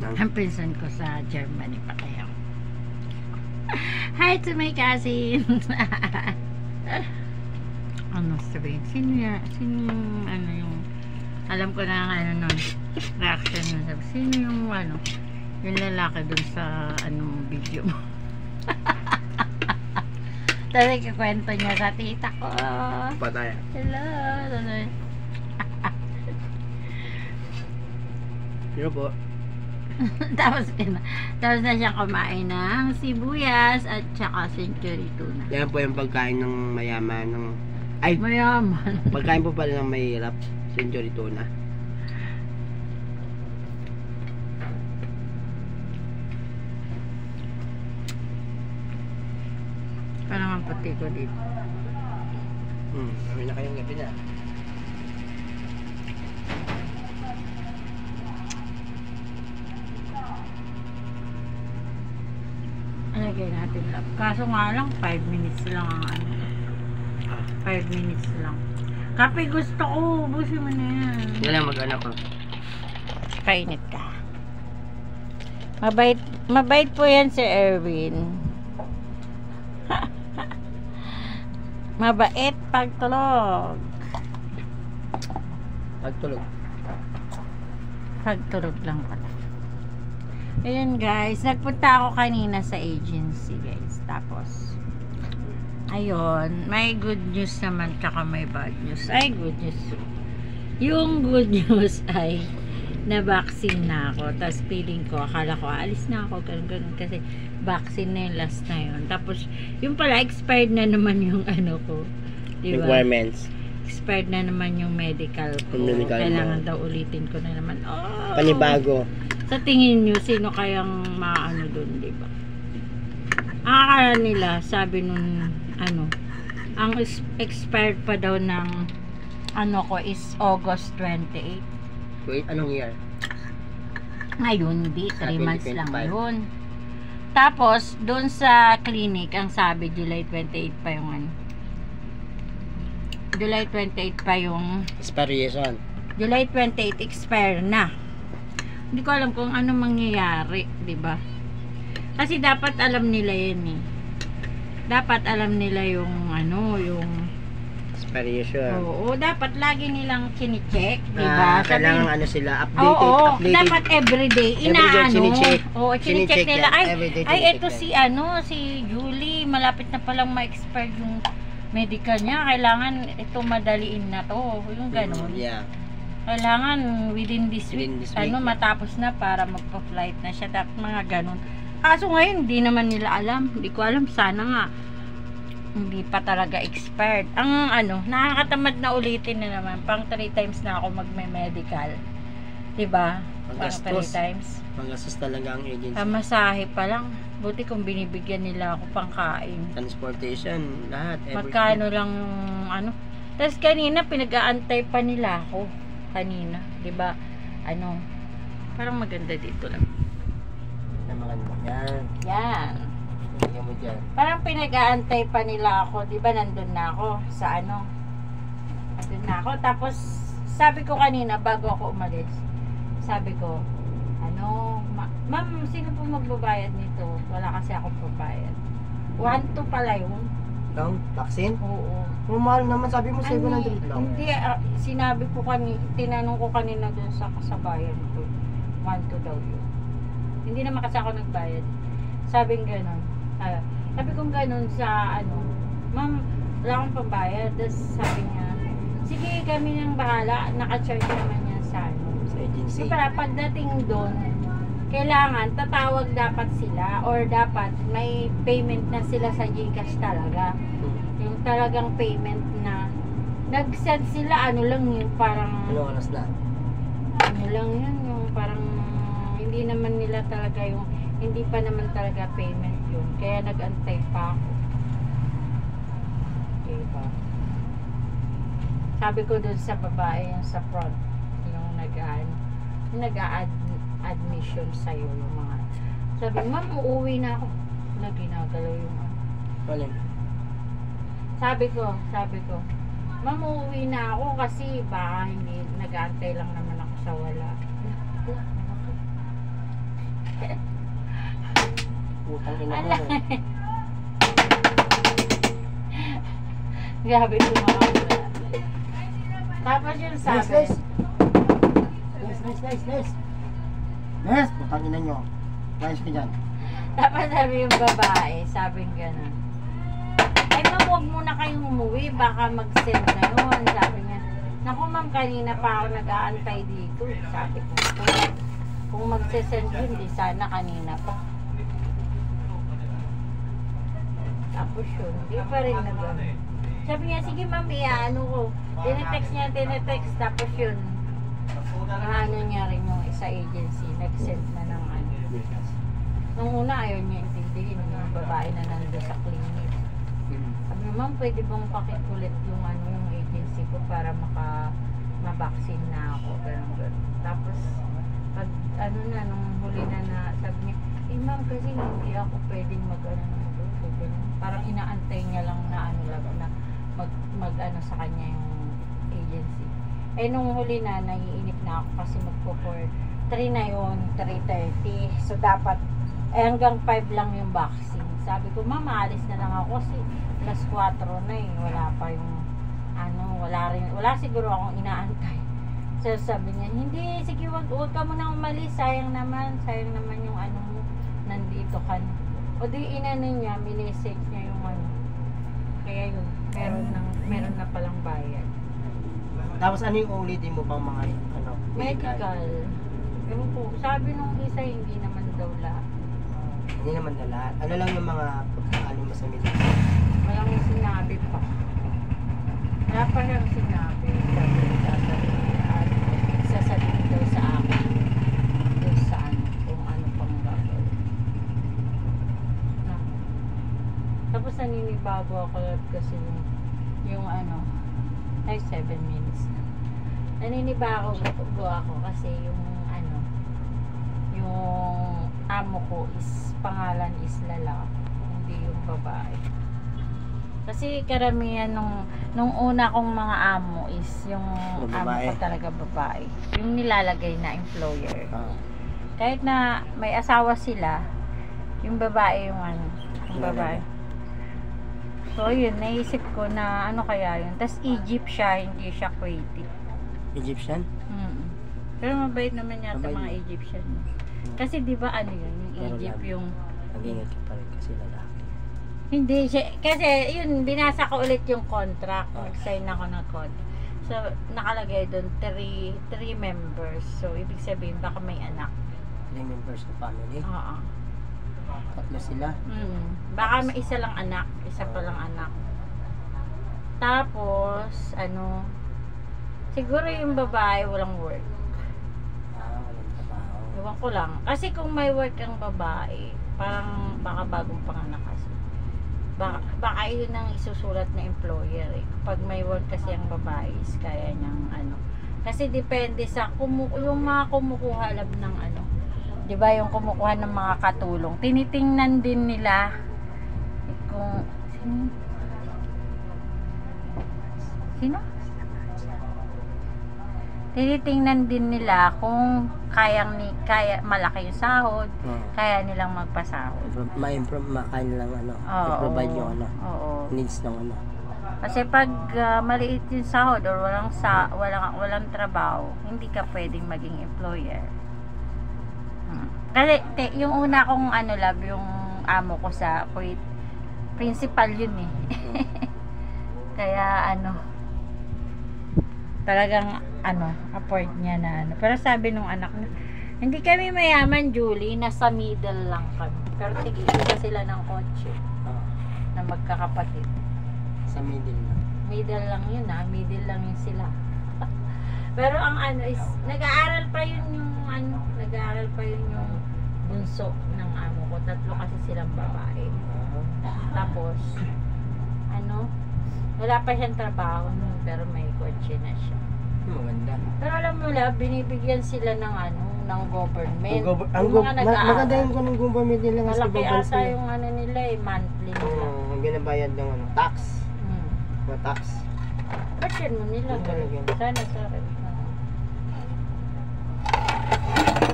Ang pinsan ko sa Germany pa kayo. Hi to my cousin. Ano sabihin? Sino yung ano yung alam ko na ano nun reaction nun. Sino yung ano yung lalaki dun sa anong video mo. Tapos kikwento niya sa tita ko. Patay. Hello. Yun po. tapos na siyang kumain ng sibuyas at saka century tuna. Yan po yung pagkain ng mayaman ng ay Mayaman. pagkain po pala ng mahirap, century tuna. Parang ang puti ko dito. Kami na kayong gabi na. Alagay natin lang. Kaso nga lang 5 minutes lang ang ano. 5 minutes lang. Kape gusto ko. Ubusin mo na yan. Yan lang mag-anak ko. Painit ka. Mabait po yan si Erwin. Mabait pagtulog. Pagtulog. Pagtulog lang pala. Ayun guys, nagpunta ako kanina sa agency guys. Tapos, ayun, may good news naman tsaka may bad news. Ay, good news. Yung good news ay na-vaccine na ako. Tapos feeling ko, akala ko, alis na ako, ganun kasi vaccine na yung last na yun. Tapos, yung pala, expired na naman yung ano ko. Diba? Requirements. Expired na naman yung medical ko. Medical Kailangan mo. daw ulitin ko na naman. Oh! Panibago. Sa tingin nyo, sino kayang maano dun, diba? Ang akala nila, sabi nun, ano, ang expired pa daw ng ano ko is August 28. Wait, anong year? Ngayon, di, 3 months lang 2025. yun. Tapos, doon sa clinic, ang sabi, July 28 pa yung ano. July 28 pa yung Expiration. July 28 expire na. Hindi ko alam kung ano mangyayari, 'di ba? Kasi dapat alam nila 'yan eh. Dapat alam nila yung ano, yung Expiration. oo, dapat lagi nilang kini-check, 'di ba? Kailangan ano sila, updated, Oo, updated. dapat everyday inaano. chine-check. Oo, chine-check Chine-check nila. yan. Ay, Everyday ay chine-check ito yan. si ano, si Julie, malapit na palang ma-expire yung medical niya. Kailangan ito madaliin na to. Yung ganun. Yeah. Kailangan within this week, Within this week, ano, yeah. matapos na para magpa-flight na siya. Dapat mga ganun. Kaso ngayon, hindi naman nila alam. Hindi ko alam. Sana nga, hindi pa talaga expired. Ang ano, nakakatamad na ulitin na naman. Pang 3 times na ako magme-medical. Diba? Pang 3 Panggastos. times. Panggastos talaga ang agency. Masahe pa lang. Buti kung binibigyan nila ako pang kain. Transportation, lahat. Magkano lang, ano. Tapos kanina, pinag-aantay pa nila ako. Kanina. Diba? Ano, parang maganda dito lang. Na maganda. Yan. Yan. Tingnan mo dyan. Parang pinag-aantay pa nila ako. Diba nandun na ako sa ano. Nandun na ako. Tapos, sabi ko kanina, bago ako umalis, sabi ko, ano, ma'am, sino po magbabayad nito? Wala kasi akong babayad. 1-2 pala yun. Lang, vaccine? Oo. Mahal naman, sabi mo 700 lang. Hindi, sinabi ko tinanong ko kanina dun sa kasabayan ko. 1-2 daw yun. Hindi naman kasi ako nagbayad. Sabing ganun. Sabi kong ganun sa ano, ma'am, wala akong pambayad. Tapos sabi niya, sige, kami nang bahala. Naka-charge naman yan sa ano. Sa agency. So, para pagdating doon, kailangan tatawag dapat sila or dapat may payment na sila sa GCash talaga. Yung talagang payment na nag-send sila, ano lang yung parang Ano oras na? ano lang yun, yung parang hindi naman nila talaga yung hindi pa naman talaga payment yun. Kaya nag-antay pa ako. Diba? Sabi ko dun sa babae yung sa front, yung nag-a-admission sa'yo yung mga sabi, ma'am, uuwi na ako na ginagalaw yung ano. Wala. Sabi ko, ma'am, uuwi na ako kasi baka hindi, nag-aantay lang naman ako sa wala. Putang ina mo. Ala. Grabe tumakawala. Tapos yung sabi, Nes, putang ina nyo. Guys ka dyan. tapos sabi yung babae, sabing gano'n. Ay ma'am, huwag muna kayong umuwi, baka mag-send na yun. Sabi niya, naku ma'am, kanina pa ako nag-aantay dito. Sabi ko, kung mag-send yun, di sana kanina pa. Tapos yun, di pa rin nag-ano. Sabi niya, sige ma'am, ano ko. Tinetext niya, tapos yun. Ano niya rin yung isa agency, nag-send na ng ano. Nung una, ayaw niya intindihin yung babae na nandun sa clinic. Sabi niya, ma'am, pwede bang pakikulit yung ano yung agency ko para ma-vaccine na ako, gano'n. Tapos, pag ano na, nung huli na sabi niya, ma'am, kasi hindi ako pwedeng mag-ano ng grupo. Parang inaantay niya lang na ano lang, na mag-ano sa kanya yung agency. Eh, nung huli na, naiinip na ako kasi magpo-for 3 na yun, 3:30. So, dapat, hanggang 5 lang yung vaccine. Sabi ko, ma'am, aalis na lang ako kasi plus 4 na eh. Wala pa yung, ano, wala siguro akong inaantay. So, sabi niya, hindi, sige, wag ka muna umalis. Sayang naman yung ano mo, nandito ka na. O di, inano niya, minisake niya yung ano. Kaya yun, meron na palang bayad. Tapos ano yung ulitin mo pang mga ano? Medical. Ewan ko, sabi nung isa, hindi naman daw lahat. Hindi naman na lahat. Ano lang yung mga ano mo sa medical? Walang sinabi pa. Wala pa siyang sinabi. Sasabihin daw sa akin. Doon sa ano, kung ano pang gagawin. Na. Tapos naninibago ako kasi yung ano, ay 7 minutes na. Naninibago ako kasi yung ano, yung amo ko pangalan is lalaki, hindi yung babae. Kasi karamihan nung una kong mga amo is yung amo ko talaga babae. Yung nilalagay na employer. Kahit na may asawa sila, yung babae yung ano, yung babae. So yun, naisip ko na ano kaya yun. Tapos Egypt siya, hindi siya Kuwaiti. Egyptian? Pero mabait naman yata mga Egyptian. Kasi di ba ano yun, yung Egypt yung... Nag-ingat ka pa rin kasi lalaki. Hindi siya, kasi yun, binasa ko ulit yung contract. Nag-sign ako ng contract. So, nakalagay doon 3 members. So, ibig sabihin, baka may anak. 3 members ng family? Oo. Tatlo sila? Baka may isa lang anak. Isa pa lang anak. Tapos, ano, siguro yung babae walang work. Walang trabaho. Ewan ko lang. Kasi kung may work ang babae, parang baka bagong panganak kasi. Baka yun ang isusulat na employer eh. Kapag may work kasi ang babae is kaya niyang ano. Kasi depende sa yung mga kumukuha lab ng ano. 'Di ba yung kumukuha ng mga katulong. Tinitingnan din nila kung sino? Tinitingnan din nila kung kaya malaki yung sahod, kaya nilang magpasahod. Makain lang ano, i-provide yung ano, needs ng ano. Kasi pag maliit yung sahod or walang trabaho, hindi ka pwedeng maging employer. Kasi yung una kong ano lab, yung amo ko sa Kuwait, principal yun eh. Kaya ano, talagang ano, afford niya na ano. Pero sabi nung anak niya, hindi kami mayaman, Julie, nasa middle lang kami. Pero tigil sila ng kotse na magkakapatid. Sa middle lang. Middle lang yun middle lang yun sila. Pero ang ano is, nag-aaral pa yun yung ano, nag-aaral pa yun yung bunso ng amo ko. 3 kasi silang babae. Tapos, ano, wala pa siyang trabaho nun, pero may kotse na siya. Maganda. Pero alam mo lang, binibigyan sila ng ano, ng government. Maganda yung ganung government nila nga sa malaki bansa. ata yung ano nila monthly nila. Ang binabayad ng ano, tax. Mga tax. Pasyon mo nila. Sana sa rin.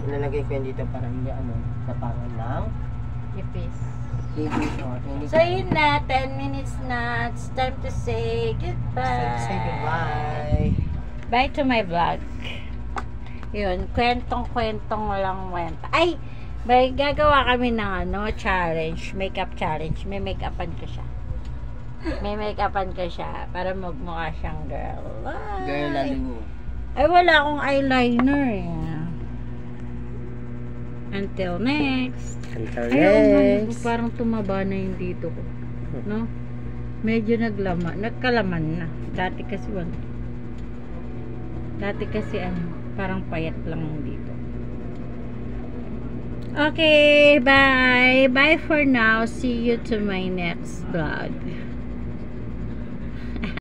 Ilalagay ko yan dito para hindi ano, sa pangan lang. Ipis. Hindi So yun na, 10 minutes na. It's time to say goodbye. Say goodbye. Bye to my vlog. Yun, kwentong-kwentong lang kwenta. Ay! May gagawa kami ng challenge, makeup challenge. May make-upan ko siya. Para magmukha siyang girl. Ay. Girl, lalo mo. Ay, wala akong eyeliner eh. Until next. Parang tumaba na yung dito ko. No? Medyo nagkalaman na. Dati kasi parang payat lang dito. Okay, bye. Bye for now. See you to my next vlog.